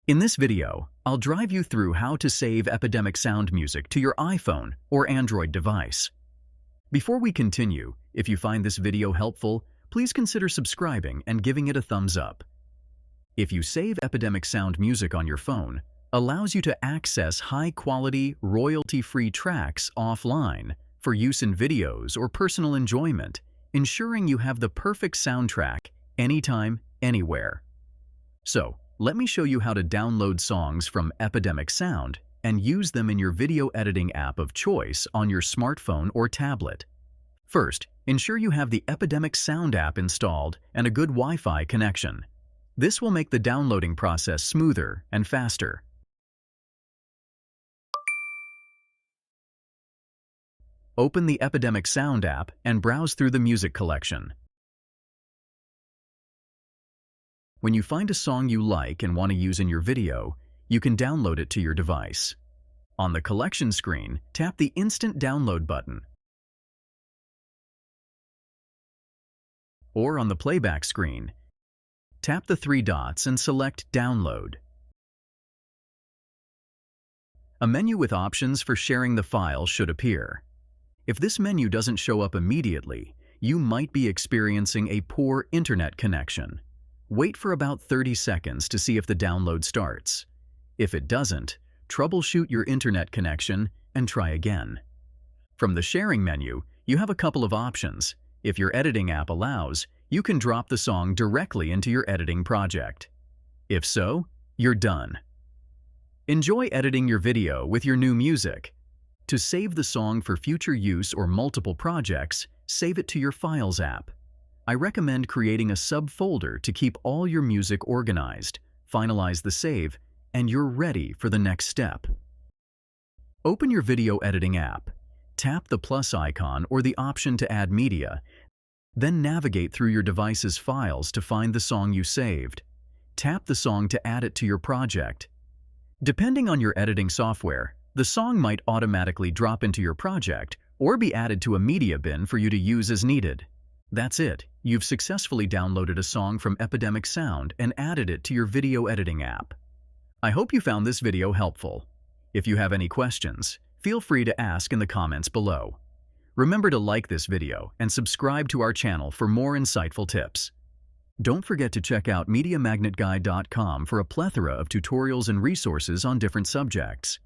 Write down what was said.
In this video, I'll drive you through how to save Epidemic Sound music to your iPhone or Android device. Before we continue, if you find this video helpful, please consider subscribing and giving it a thumbs up. If you save Epidemic Sound music on your phone, allows you to access high-quality, royalty-free tracks offline for use in videos or personal enjoyment, ensuring you have the perfect soundtrack anytime, anywhere. So, let me show you how to download songs from Epidemic Sound and use them in your video editing app of choice on your smartphone or tablet. First, ensure you have the Epidemic Sound app installed and a good Wi-Fi connection. This will make the downloading process smoother and faster. Open the Epidemic Sound app and browse through the music collection. When you find a song you like and want to use in your video, you can download it to your device. On the collection screen, tap the Instant Download button. Or on the playback screen, tap the three dots and select Download. A menu with options for sharing the file should appear. If this menu doesn't show up immediately, you might be experiencing a poor internet connection. Wait for about 30 seconds to see if the download starts. If it doesn't, troubleshoot your internet connection and try again. From the sharing menu, you have a couple of options. If your editing app allows, you can drop the song directly into your editing project. If so, you're done. Enjoy editing your video with your new music. To save the song for future use or multiple projects, save it to your Files app. I recommend creating a subfolder to keep all your music organized, finalize the save, and you're ready for the next step. Open your video editing app. Tap the plus icon or the option to add media, then navigate through your device's files to find the song you saved. Tap the song to add it to your project. Depending on your editing software, the song might automatically drop into your project or be added to a media bin for you to use as needed. That's it. You've successfully downloaded a song from Epidemic Sound and added it to your video editing app. I hope you found this video helpful. If you have any questions, feel free to ask in the comments below. Remember to like this video and subscribe to our channel for more insightful tips. Don't forget to check out MediaMagnetGuide.com for a plethora of tutorials and resources on different subjects.